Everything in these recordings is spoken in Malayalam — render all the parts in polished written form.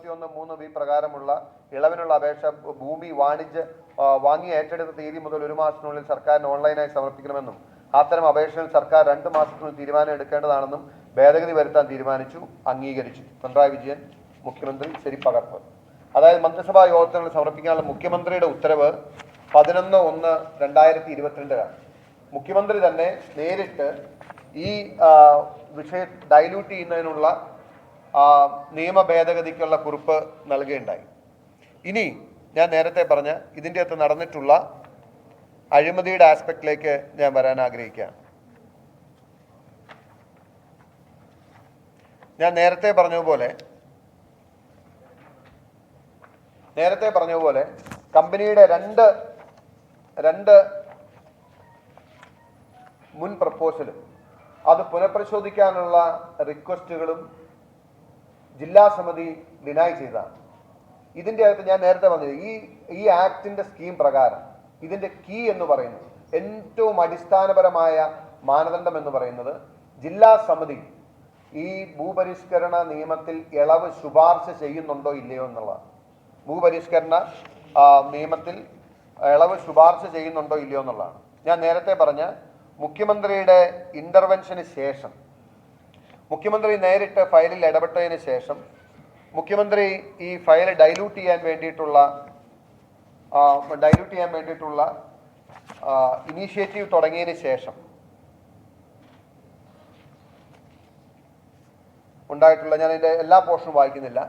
51(3)(b) പ്രകാരമുള്ള ഇളവിനുള്ള അപേക്ഷ ഭൂമി വാങ്ങി ഏറ്റെടുത്ത തീയതി മുതൽ 1 മാസത്തിനുള്ളിൽ സർക്കാരിന് ഓൺലൈനായി സമർപ്പിക്കണമെന്നും അത്തരം അപേക്ഷകൾ സർക്കാർ 2 മാസത്തിനുള്ളിൽ തീരുമാനം എടുക്കേണ്ടതാണെന്നും ഭേദഗതി വരുത്താൻ തീരുമാനിച്ചു, അംഗീകരിച്ചു. പിണറായി വിജയൻ മുഖ്യമന്ത്രി ശരിപ്പകർപ്പ്. അതായത് മന്ത്രിസഭാ യോഗത്തിൽ സമർപ്പിക്കാനുള്ള മുഖ്യമന്ത്രിയുടെ ഉത്തരവ് 11/1/2022 മുഖ്യമന്ത്രി തന്നെ നേരിട്ട് ഈ വിഷയം ഡൈല്യൂട്ട് ചെയ്യുന്നതിനുള്ള നിയമ ഭേദഗതിക്കുള്ള കുറിപ്പ് നൽകുകയുണ്ടായി. ഇനി ഞാൻ നേരത്തെ പറഞ്ഞ ഇതിൻ്റെ അകത്ത് നടന്നിട്ടുള്ള അഴിമതിയുടെ ആസ്പെക്റ്റിലേക്ക് ഞാൻ വരാൻ ആഗ്രഹിക്കുകയാണ്. ഞാൻ നേരത്തെ പറഞ്ഞതുപോലെ കമ്പനിയുടെ രണ്ട് മുൻ പ്രപ്പോസലും അത് പുനഃപരിശോധിക്കാനുള്ള റിക്വസ്റ്റുകളും ജില്ലാ സമിതി ഡിനൈ ചെയ്തതാണ്. ഇതിൻ്റെ അകത്ത് ഞാൻ നേരത്തെ പറഞ്ഞത് ഈ ആക്ടിന്റെ സ്കീം പ്രകാരം ഇതിന്റെ കീ എന്ന് പറയുന്നത്, ഏറ്റവും അടിസ്ഥാനപരമായ മാനദണ്ഡം എന്ന് പറയുന്നത്, ജില്ലാ സമിതി ഈ ഭൂപരിഷ്കരണ നിയമത്തിൽ ഇളവ് ശുപാർശ ചെയ്യുന്നുണ്ടോ ഇല്ലയോ എന്നുള്ളതാണ്. ഭൂപരിഷ്കരണ നിയമത്തിൽ ഇളവ് ശുപാർശ ചെയ്യുന്നുണ്ടോ ഇല്ലയോ എന്നുള്ളതാണ്. ഞാൻ നേരത്തെ പറഞ്ഞ മുഖ്യമന്ത്രിയുടെ ഇന്റർവെൻഷന് ശേഷം, മുഖ്യമന്ത്രി നേരിട്ട് ഫയലിൽ ഇടപെട്ടതിന് ശേഷം, മുഖ്യമന്ത്രി ഈ ഫയൽ ഡൈല്യൂട്ട് ചെയ്യാൻ വേണ്ടിയിട്ടുള്ള ഇനീഷ്യേറ്റീവ് തുടങ്ങിയതിന് ശേഷം ഉണ്ടായിട്ടുള്ള, ഞാൻ ഇതിൻ്റെ എല്ലാ പോർഷനും വായിക്കുന്നില്ല,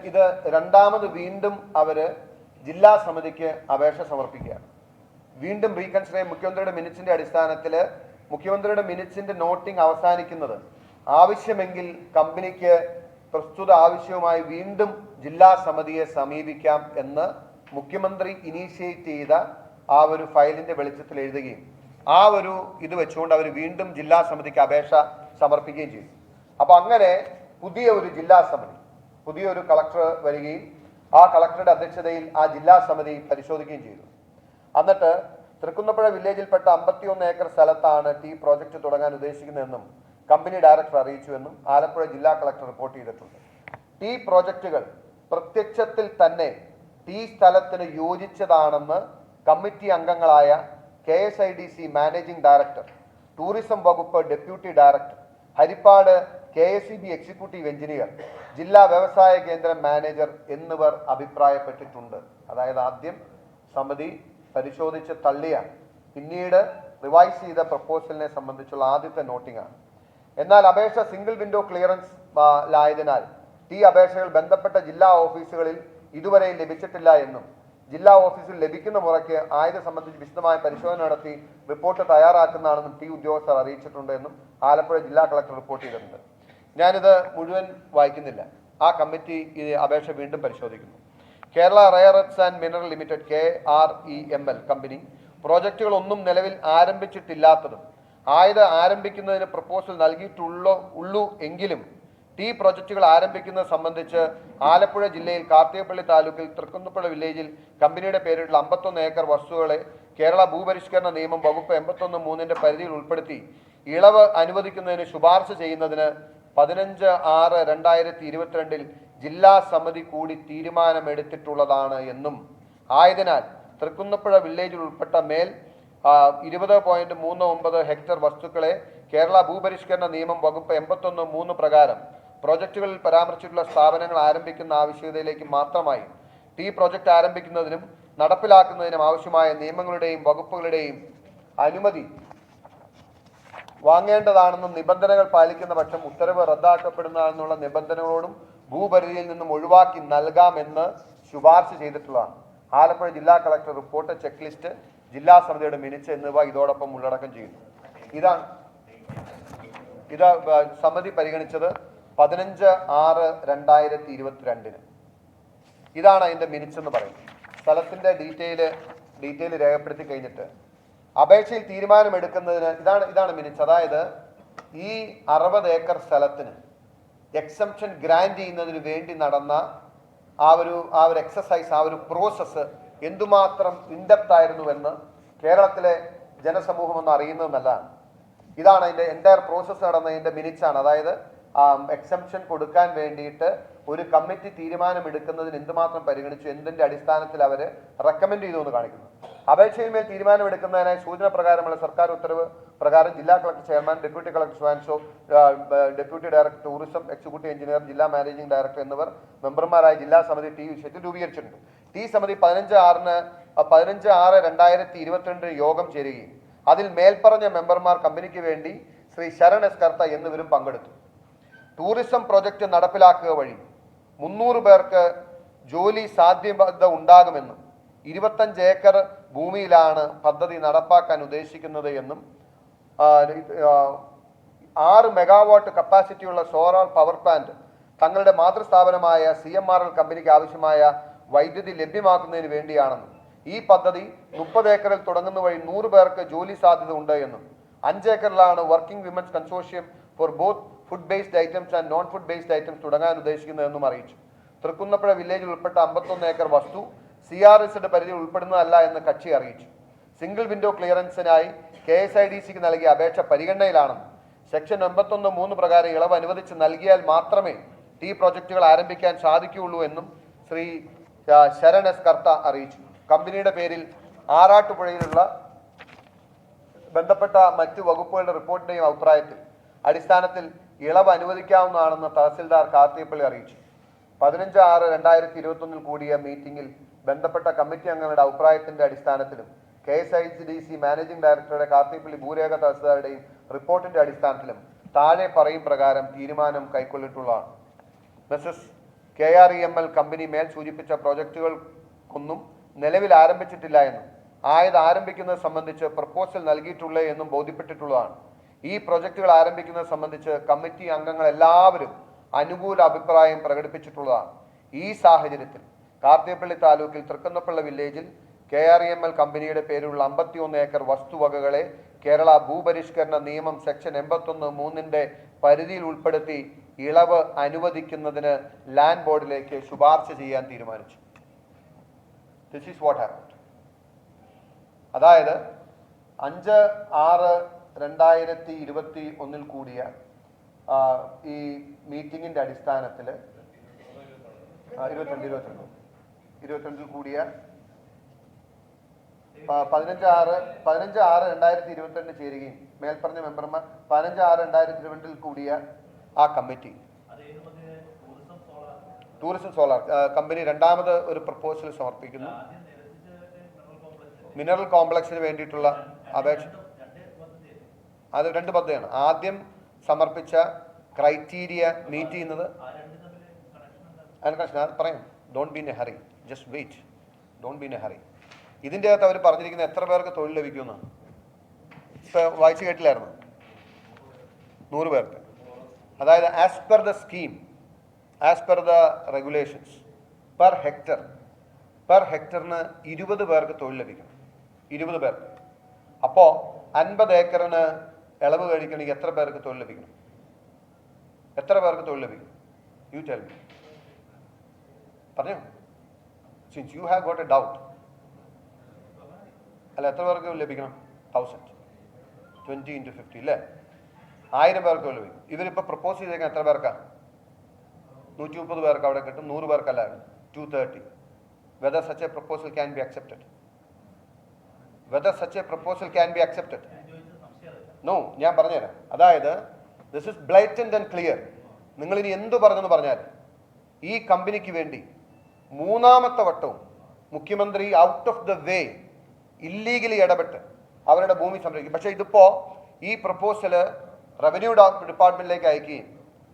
ഇത് രണ്ടാമത് വീണ്ടും അവര് ജില്ലാ സമിതിക്ക് അപേക്ഷ സമർപ്പിക്കുകയാണ്. വീണ്ടും റീകൺസിഡർ ചെയ്യാൻ മുഖ്യമന്ത്രിയുടെ മിനിറ്റ്സിന്റെ അടിസ്ഥാനത്തിൽ മുഖ്യമന്ത്രിയുടെ മിനിറ്റ്സിന്റെ നോട്ടിംഗ് അവസാനിക്കുന്നത് ആവശ്യമെങ്കിൽ കമ്പനിക്ക് പ്രസ്തുത ആവശ്യവുമായി വീണ്ടും ജില്ലാ സമിതിയെ സമീപിക്കാം എന്ന് മുഖ്യമന്ത്രി ഇനീഷ്യേറ്റ് ചെയ്ത ആ ഒരു ഫയലിന്റെ വെളിച്ചത്തിൽ എഴുതുകയും ഇത് വെച്ചുകൊണ്ട് അവർ വീണ്ടും ജില്ലാ സമിതിക്ക് അപേക്ഷ സമർപ്പിക്കുകയും ചെയ്തു. അപ്പൊ അങ്ങനെ പുതിയ ഒരു ജില്ലാ സമിതി, പുതിയൊരു കളക്ടർ വരികയും ആ കളക്ടറുടെ അധ്യക്ഷതയിൽ ആ ജില്ലാ സമിതി പരിശോധിക്കുകയും ചെയ്തു. എന്നിട്ട് തൃക്കുന്നപ്പുഴ വില്ലേജിൽപ്പെട്ട 51 ഏക്കർ സ്ഥലത്താണ് ടീ പ്രോജക്റ്റ് തുടങ്ങാൻ ഉദ്ദേശിക്കുന്നതെന്നും കമ്പനി ഡയറക്ടർ അറിയിച്ചുവെന്നും ആലപ്പുഴ ജില്ലാ കളക്ടർ റിപ്പോർട്ട് ചെയ്തിട്ടുണ്ട്. ടീ പ്രോജക്റ്റുകൾ പ്രത്യക്ഷത്തിൽ തന്നെ ടീ സ്ഥലത്തിന് യോജിച്ചതാണെന്ന് കമ്മിറ്റി അംഗങ്ങളായ KSIDC മാനേജിംഗ് ഡയറക്ടർ, ടൂറിസം വകുപ്പ് deputy director, Harippad KSEB executive engineer, ജില്ലാ വ്യവസായ കേന്ദ്രം മാനേജർ എന്നിവർ അഭിപ്രായപ്പെട്ടിട്ടുണ്ട്. അതായത് ആദ്യം സമിതി പരിശോധിച്ച് തള്ളിയ, പിന്നീട് റിവൈസ് ചെയ്ത പ്രപ്പോസലിനെ സംബന്ധിച്ചുള്ള ആദ്യത്തെ നോട്ടിംഗ് ആണ്. എന്നാൽ അപേക്ഷ സിംഗിൾ വിൻഡോ ക്ലിയറൻസ് ലായതിനാൽ ഈ അപേക്ഷകൾ ബന്ധപ്പെട്ട ജില്ലാ ഓഫീസുകളിൽ ഇതുവരെ ലഭിച്ചിട്ടില്ല എന്നും ജില്ലാ ഓഫീസിൽ ലഭിക്കുന്ന മുറയ്ക്ക് ആയത് സംബന്ധിച്ച് വിശദമായ പരിശോധന നടത്തി റിപ്പോർട്ട് തയ്യാറാക്കുന്നതാണെന്നും ടീ ഉദ്യോഗസ്ഥർ അറിയിച്ചിട്ടുണ്ട് എന്നും ആലപ്പുഴ ജില്ലാ കളക്ടർ റിപ്പോർട്ട് ചെയ്തിട്ടുണ്ട്. ഞാനിത് മുഴുവൻ വായിക്കുന്നില്ല. ആ കമ്മിറ്റി ഈ അപേക്ഷ വീണ്ടും പരിശോധിക്കുന്നു. Kerala rare earth and mineral limited KREML company പ്രോജക്റ്റുകളൊന്നും നിലവിൽ ആരംഭിച്ചിട്ടില്ലാത്തതും ആയത് ആരംഭിക്കുന്നതിന് പ്രപ്പോസൽ നൽകിയിട്ടുള്ളൂ എങ്കിലും ടീ പ്രോജക്റ്റുകൾ ആരംഭിക്കുന്നത് സംബന്ധിച്ച് ആലപ്പുഴ ജില്ലയിൽ കാർത്തികപ്പള്ളി താലൂക്കിൽ തൃക്കുന്നപ്പുഴ വില്ലേജിൽ കമ്പനിയുടെ പേരിലുള്ള 51 ഏക്കർ വസ്തുക്കളെ കേരള ഭൂപരിഷ്കരണ നിയമം വകുപ്പ് 81(3) പരിധിയിൽ ഉൾപ്പെടുത്തി ഇളവ് അനുവദിക്കുന്നതിന് ശുപാർശ ചെയ്യുന്നതിന് 15/6/2022 ജില്ലാ സമിതി കൂടി തീരുമാനമെടുത്തിട്ടുള്ളതാണ് എന്നും ആയതിനാൽ തൃക്കുന്നപ്പുഴ വില്ലേജിൽ ഉൾപ്പെട്ട മേൽ 20.39 ഹെക്ടർ വസ്തുക്കളെ കേരള ഭൂപരിഷ്കരണ നിയമം വകുപ്പ് 81(3) പ്രകാരം പ്രോജക്റ്റുകളിൽ പരാമർശിച്ചിട്ടുള്ള സ്ഥാപനങ്ങൾ ആരംഭിക്കുന്ന ആവശ്യകതയിലേക്ക് മാത്രമായി ടീ പ്രോജക്റ്റ് ആരംഭിക്കുന്നതിനും നടപ്പിലാക്കുന്നതിനും ആവശ്യമായ നിയമങ്ങളുടെയും വകുപ്പുകളുടെയും അനുമതി വാങ്ങേണ്ടതാണെന്നും നിബന്ധനകൾ പാലിക്കുന്ന പക്ഷം ഉത്തരവ് റദ്ദാക്കപ്പെടുന്നതാണെന്നുള്ള നിബന്ധനകളോടും ഭൂപരിധിയിൽ നിന്നും ഒഴിവാക്കി നൽകാമെന്ന് ശുപാർശ ചെയ്തിട്ടുള്ളതാണ്. ആലപ്പുഴ ജില്ലാ കളക്ടർ റിപ്പോർട്ട്, ചെക്ക് ലിസ്റ്റ്, ജില്ലാ സമിതിയുടെ മിനിറ്റ്സ് എന്നിവ ഇതോടൊപ്പം ഉള്ളടക്കം ചെയ്യുന്നു. ഇത് സമിതി പരിഗണിച്ചത് 15/6/2022. ഇതാണ് അതിൻ്റെ മിനിറ്റ്സ് എന്ന് പറയുന്നത്. സ്ഥലത്തിൻ്റെ ഡീറ്റെയിൽ രേഖപ്പെടുത്തി കഴിഞ്ഞിട്ട് അപേക്ഷയിൽ തീരുമാനമെടുക്കുന്നതിന് ഇതാണ് മിനിറ്റ്സ്. അതായത് ഈ 60 ഏക്കർ സ്ഥലത്തിന് എക്സംപ്ഷൻ ഗ്രാൻഡ് ചെയ്യുന്നതിന് വേണ്ടി നടന്ന ആ ഒരു എക്സസൈസ്, ആ ഒരു പ്രോസസ്സ് എന്തുമാത്രം ഇൻഡെപ്ത് ആയിരുന്നുവെന്ന് കേരളത്തിലെ ജനസമൂഹം ഒന്ന് അറിയുന്നത് നല്ലതാണ്. ഇതാണ് അതിൻ്റെ എൻ്റയർ പ്രോസസ്സ് നടന്നതിൻ്റെ മിനിറ്റ്സാണ്. അതായത് എക്സംഷൻ കൊടുക്കാൻ വേണ്ടിയിട്ട് ഒരു കമ്മിറ്റി തീരുമാനമെടുക്കുന്നതിന് എന്തുമാത്രം പരിഗണിച്ചു, എന്തിൻ്റെ അടിസ്ഥാനത്തിൽ അവർ റെക്കമെൻഡ് ചെയ്തു എന്ന് കാണിക്കുന്നു. അപേക്ഷയിന്മേൽ തീരുമാനമെടുക്കുന്നതിനായി സൂചന പ്രകാരമുള്ള സർക്കാർ ഉത്തരവ് പ്രകാരം ജില്ലാ കളക്ടർ ചെയർമാൻ, ഡെപ്യൂട്ടി കളക്ടർ സ്വാൻഷോ, deputy director tourism, executive engineer, ജില്ലാ മാനേജിംഗ് ഡയറക്ടർ എന്നിവർ മെമ്പർമാരായ ജില്ലാ സമിതി ടി വിഷയത്തിൽ രൂപീകരിച്ചിട്ടുണ്ട്. ടി സമിതി 15/6/2022 യോഗം ചേരുകയും അതിൽ മേൽപ്പറഞ്ഞ മെമ്പർമാർ കമ്പനിക്ക് വേണ്ടി ശ്രീ ശരൺ എസ് കർത്ത എന്നിവരും പങ്കെടുത്തു. ടൂറിസം പ്രൊജക്ട് നടപ്പിലാക്കുക വഴി 300 പേർക്ക് ജോലി സാധ്യത ഉണ്ടാകുമെന്നും 25 ഏക്കർ ഭൂമിയിലാണ് പദ്ധതി നടപ്പാക്കാൻ ഉദ്ദേശിക്കുന്നത് എന്നും 6 മെഗാവാട്ട് കപ്പാസിറ്റിയുള്ള സോളാർ പവർ പ്ലാന്റ് തങ്ങളുടെ മാതൃസ്ഥാപനമായ CMRL കമ്പനിക്ക് ആവശ്യമായ വൈദ്യുതി ലഭ്യമാക്കുന്നതിന് വേണ്ടിയാണെന്നും ഈ പദ്ധതി 30 ഏക്കറിൽ തുടങ്ങുന്ന വഴി 100 പേർക്ക് ജോലി സാധ്യത ഉണ്ട് എന്നും 5 ഏക്കറിലാണ് working women's consortium for both food based items and non food based items തുടങ്ങാൻ ഉദ്ദേശിക്കുന്നതെന്നും അറിയിച്ചു. തൃക്കുന്നപ്പുഴ വില്ലേജിൽ ഉൾപ്പെട്ട 51 ഏക്കർ വസ്തു CRSയുടെ പരിധിയിൽ ഉൾപ്പെടുന്നതല്ല എന്ന് കക്ഷി അറിയിച്ചു. സിംഗിൾ വിൻഡോ ക്ലിയറൻസിനായി KSIDCക്ക് നൽകിയ അപേക്ഷ പരിഗണനയിലാണെന്നും സെക്ഷൻ 81(3) പ്രകാരം ഇളവ് അനുവദിച്ച് നൽകിയാൽ മാത്രമേ ഈ പ്രോജക്റ്റുകൾ ആരംഭിക്കാൻ സാധിക്കുകയുള്ളൂ എന്നും ശ്രീ ശരൺ എസ് കർത്ത അറിയിച്ചു. കമ്പനിയുടെ പേരിൽ ആറാട്ടുപുഴയിലുള്ള ബന്ധപ്പെട്ട മറ്റു വകുപ്പുകളുടെ റിപ്പോർട്ടിന്റെയും അടിസ്ഥാനത്തിൽ ഇളവ് അനുവദിക്കാവുന്നതാണെന്ന് തഹസിൽദാർ കാർത്തികപ്പള്ളി അറിയിച്ചു. 15/6/2021 കൂടിയ മീറ്റിംഗിൽ ബന്ധപ്പെട്ട കമ്മിറ്റി അംഗങ്ങളുടെ അഭിപ്രായത്തിന്റെ അടിസ്ഥാനത്തിലും KSIDC മാനേജിംഗ് ഡയറക്ടറുടെ കാർത്തികപ്പള്ളി ഭൂരേഖ തഹസിൽദാരുടെയും റിപ്പോർട്ടിന്റെ അടിസ്ഥാനത്തിലും താഴെ പറയും പ്രകാരം തീരുമാനം കൈക്കൊണ്ടിട്ടുള്ളതാണ്. മിസസ് KREML കമ്പനി മേൽ സൂചിപ്പിച്ച പ്രോജക്റ്റുകൾക്കൊന്നും നിലവിൽ ആരംഭിച്ചിട്ടില്ല എന്നും ആരംഭിക്കുന്നത് സംബന്ധിച്ച് പ്രപ്പോസൽ നൽകിയിട്ടുള്ള എന്നും ബോധ്യപ്പെട്ടിട്ടുള്ളതാണ്. ഈ പ്രോജക്റ്റുകൾ ആരംഭിക്കുന്നത് സംബന്ധിച്ച് കമ്മിറ്റി അംഗങ്ങൾ എല്ലാവരും അനുകൂല അഭിപ്രായം പ്രകടിപ്പിച്ചിട്ടുള്ളതാണ്. ഈ സാഹചര്യത്തിൽ കാർത്തികപ്പള്ളി താലൂക്കിൽ തൃക്കുന്നപ്പള്ള വില്ലേജിൽ KREML കമ്പനിയുടെ പേരിലുള്ള 51 ഏക്കർ വസ്തുവകകളെ കേരള ഭൂപരിഷ്കരണ നിയമം സെക്ഷൻ 81(3) പരിധിയിൽ ഉൾപ്പെടുത്തി ഇളവ് അനുവദിക്കുന്നതിന് ലാൻഡ് ബോർഡിലേക്ക് ശുപാർശ ചെയ്യാൻ തീരുമാനിച്ചു. This is what happened. അതായത് 5/6/2021 കൂടിയ ഈ മീറ്റിംഗിന്റെ അടിസ്ഥാനത്തിൽ 22 കൂടിയ 15/6/2022 ചേരുകയും മേൽപ്പറഞ്ഞ മെമ്പർമാർ 15/6/2022 കൂടിയ ആ കമ്മിറ്റി ടൂറിസം സോളാർ കമ്പനി രണ്ടാമത് ഒരു പ്രപ്പോസൽ സമർപ്പിക്കുന്നു. മിനറൽ കോംപ്ലക്സിന് വേണ്ടിയിട്ടുള്ള അപേക്ഷ. അത് 2 പദ്ധതിയാണ്. ആദ്യം സമർപ്പിച്ച ക്രൈറ്റീരിയ മീറ്റ് ചെയ്യുന്നത് പറയാം. Don't be in a hurry, just wait, don't be in a hurry. ഇതിൻ്റെ അകത്ത് അവർ പറഞ്ഞിരിക്കുന്നത് എത്ര പേർക്ക് തൊഴിൽ ലഭിക്കുമെന്നാണ്. ഇപ്പം വായിച്ചു കേട്ടില്ലായിരുന്നു? 100 പേർക്ക്. അതായത് as per the scheme, as per the regulations, per ഹെക്ടറിന് 20 പേർക്ക് തൊഴിൽ ലഭിക്കണം. 20 പേർക്ക്. അപ്പോൾ 50 ഏക്കറിന് ഇളവ് കഴിക്കണമെങ്കിൽ എത്ര പേർക്ക് തൊഴിൽ ലഭിക്കണം? എത്ര പേർക്ക് തൊഴിൽ ലഭിക്കും? You tell me. പറഞ്ഞോ. Since you have got a doubt. അല്ല, എത്ര പേർക്ക് ലഭിക്കണം? 1000. 20 × 50 അല്ലേ? 1000 പേർക്ക് ലഭിക്കും. ഇവരിപ്പോൾ പ്രപ്പോസ് ചെയ്തേക്കാൻ എത്ര പേർക്കാണ്? 130 പേർക്ക് അവിടെ കിട്ടും. 100 പേർക്കല്ല, 230. Whether such a proposal can be accepted? Whether such a proposal can be accepted? No, ഞാൻ പറഞ്ഞുതരാം. അതായത് ദിസ് ഇസ് ബ്ലൈറ്റന്റ് ആൻഡ് ക്ലിയർ. നിങ്ങളിനി എന്തു പറഞ്ഞെന്ന് പറഞ്ഞാൽ ഈ കമ്പനിക്ക് വേണ്ടി 3ാമത്തെ വട്ടവും മുഖ്യമന്ത്രി out of the way illegally ഇടപെട്ട് അവരുടെ ഭൂമി സംരക്ഷിക്കും. പക്ഷേ ഇതിപ്പോൾ ഈ പ്രപ്പോസല് റവന്യൂ ഡിപ്പാർട്ട്മെന്റിലേക്ക് അയക്കുകയും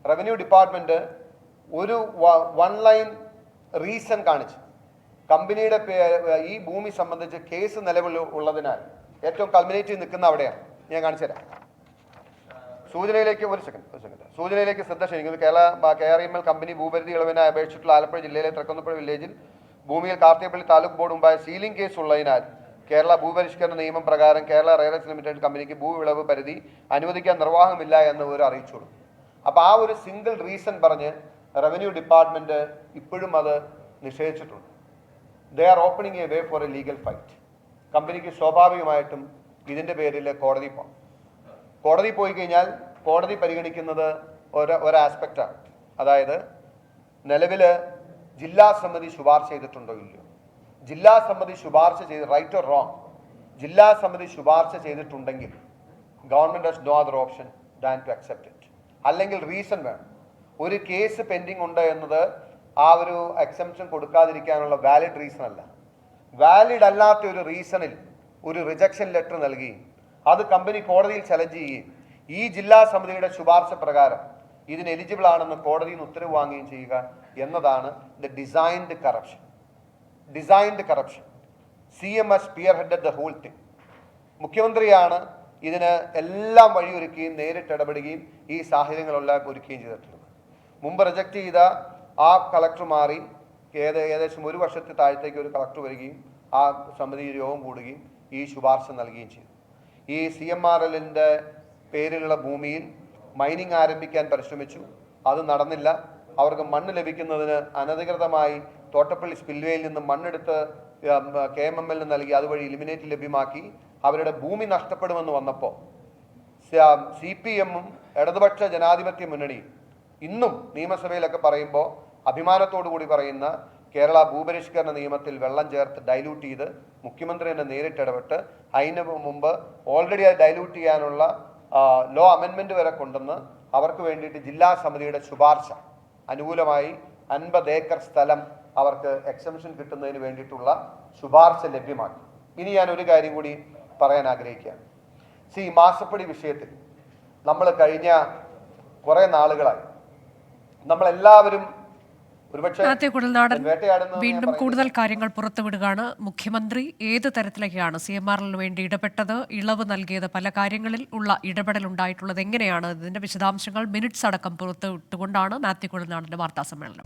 റവന്യൂ ഡിപ്പാർട്ട്മെന്റ് ഒരു 1 ലൈൻ റീസൺ കാണിച്ച് കമ്പനിയുടെ ഈ ഭൂമി സംബന്ധിച്ച് കേസ് നിലവിൽ ഉള്ളതിനാൽ ഏറ്റവും കൾമിനേറ്റ് നിൽക്കുന്ന അവിടെയാണ്. ഞാൻ കാണിച്ചു തരാം. സൂചനയിലേക്ക് ഒരു സെക്കൻഡ് സൂചനയിലേക്ക് ശ്രദ്ധ ക്ഷണിക്കുന്നത്. KREML കമ്പനി ഭൂപരിധി ഇളവിനായി അപേക്ഷിച്ചിട്ടുള്ള ആലപ്പുഴ ജില്ലയിലെ തൃക്കുന്നപ്പുഴ വില്ലേജിൽ ഭൂമിയിൽ കാർത്തികപ്പള്ളി താലൂക്ക് ബോർഡ് മുമ്പായ സീലിംഗ് കേസ് ഉള്ളതിനാൽ കേരള ഭൂപരിഷ്കരണ നിയമം പ്രകാരം കേരള റെയിൽവേസ് ലിമിറ്റഡ് കമ്പനിക്ക് ഭൂവിളവ് പരിധി അനുവദിക്കാൻ നിർവാഹമില്ല എന്ന് ഒരു അറിയിച്ചുള്ളൂ. അപ്പോൾ ആ ഒരു സിംഗിൾ റീസൺ പറഞ്ഞ് റവന്യൂ ഡിപ്പാർട്ട്മെന്റ് ഇപ്പോഴും അത് നിഷേധിച്ചിട്ടുണ്ട്. They are opening a way for a legal fight. കമ്പനിക്ക് സ്വാഭാവികമായിട്ടും ഇതിൻ്റെ പേരിൽ കോടതി പോകാം. കോടതി പോയി കഴിഞ്ഞാൽ കോടതി പരിഗണിക്കുന്നത് ഒരു ആസ്പെക്റ്റാണ്. അതായത് നിലവിൽ ജില്ലാ സമിതി ശുപാർശ ചെയ്തിട്ടുണ്ടോ ഇല്ലയോ. ജില്ലാ സമിതി ശുപാർശ ചെയ്ത് റൈറ്റ് ഓർ റോങ്, ജില്ലാ സമിതി ശുപാർശ ചെയ്തിട്ടുണ്ടെങ്കിൽ government has no other option than to accept it. അല്ലെങ്കിൽ റീസൺ വേണം. ഒരു കേസ് പെൻഡിങ് ഉണ്ട് എന്നത് ആ ഒരു എക്സംഷൻ കൊടുക്കാതിരിക്കാനുള്ള വാലിഡ് റീസൺ അല്ല. വാലിഡ് അല്ലാത്ത ഒരു റീസണിൽ ഒരു റിജക്ഷൻ ലെറ്റർ നൽകുകയും അത് കമ്പനി കോടതിയിൽ ചലഞ്ച് ചെയ്യുകയും ഈ ജില്ലാ സമിതിയുടെ ശുപാർശ പ്രകാരം ഇതിന് എലിജിബിൾ ആണെന്ന് കോടതിയിൽ നിന്ന് ഉത്തരവ് വാങ്ങുകയും ചെയ്യുക എന്നതാണ് the designed corruption. CM spear headed the whole thing. മുഖ്യമന്ത്രിയാണ് ഇതിന് എല്ലാം വഴിയൊരുക്കുകയും നേരിട്ട് ഇടപെടുകയും ഈ സാഹചര്യങ്ങളെല്ലാം ഒരുക്കുകയും ചെയ്തിട്ടുള്ളത്. മുമ്പ് റിജക്റ്റ് ചെയ്ത ആ കളക്ടർ മാറി ഏകദേശം ഒരു വർഷത്തെ താഴത്തേക്ക് ഒരു കളക്ടർ വരികയും ആ സമിതി യോഗം കൂടുകയും ഈ ശുപാർശ നൽകുകയും ചെയ്തു. ഈ CMRLൻ്റെ പേരിലുള്ള ഭൂമിയിൽ മൈനിങ് ആരംഭിക്കാൻ പരിശ്രമിച്ചു. അത് നടന്നില്ല. അവർക്ക് മണ്ണ് ലഭിക്കുന്നതിന് അനധികൃതമായി തോട്ടപ്പള്ളി സ്പിൽവേയിൽ നിന്ന് മണ്ണെടുത്ത് KMML നൽകി അതുവഴി എലിമിനേറ്റ് ലഭ്യമാക്കി. അവരുടെ ഭൂമി നഷ്ടപ്പെടുമെന്ന് വന്നപ്പോൾ CPM-ഉം ഇടതുപക്ഷ ജനാധിപത്യ മുന്നണിയും ഇന്നും നിയമസഭയിലൊക്കെ പറയുമ്പോൾ അഭിമാനത്തോടു കൂടി പറയുന്ന കേരള ഭൂപരിഷ്കരണ നിയമത്തിൽ വെള്ളം ചേർത്ത് ഡൈല്യൂട്ട് ചെയ്ത് മുഖ്യമന്ത്രി തന്നെ നേരിട്ട് ഇടപെട്ട് അതിന് മുമ്പ് ഓൾറെഡി അത് ഡൈല്യൂട്ട് ചെയ്യാനുള്ള ലോ അമെൻമെൻറ്റ് വരെ കൊണ്ടുവന്ന് അവർക്ക് വേണ്ടിയിട്ട് ജില്ലാ സമിതിയുടെ ശുപാർശ അനുകൂലമായി 50 ഏക്കർ സ്ഥലം അവർക്ക് എക്സംഷൻ കിട്ടുന്നതിന് വേണ്ടിയിട്ടുള്ള ശുപാർശ ലഭ്യമാക്കി. ഇനി ഞാൻ ഒരു കാര്യം കൂടി പറയാൻ ആഗ്രഹിക്കുകയാണ്. മാസപ്പടി വിഷയത്തിൽ നമ്മൾ കഴിഞ്ഞ കുറേ നാളുകളായി നമ്മളെല്ലാവരും വീണ്ടും കൂടുതൽ കാര്യങ്ങൾ പുറത്തുവിടുകയാണ്. മുഖ്യമന്ത്രി ഏത് തരത്തിലേക്കാണ് CMRLന് വേണ്ടി ഇടപെട്ടത്, ഇളവ് നൽകിയത്, പല കാര്യങ്ങളിൽ ഉള്ള ഇടപെടൽ ഉണ്ടായിട്ടുള്ളത് എങ്ങനെയാണ്, ഇതിന്റെ വിശദാംശങ്ങൾ മിനിറ്റ്സ് അടക്കം പുറത്തുവിട്ടുകൊണ്ടാണ് മാത്യു കുഴൽനാടന്റെ വാർത്താ സമ്മേളനം.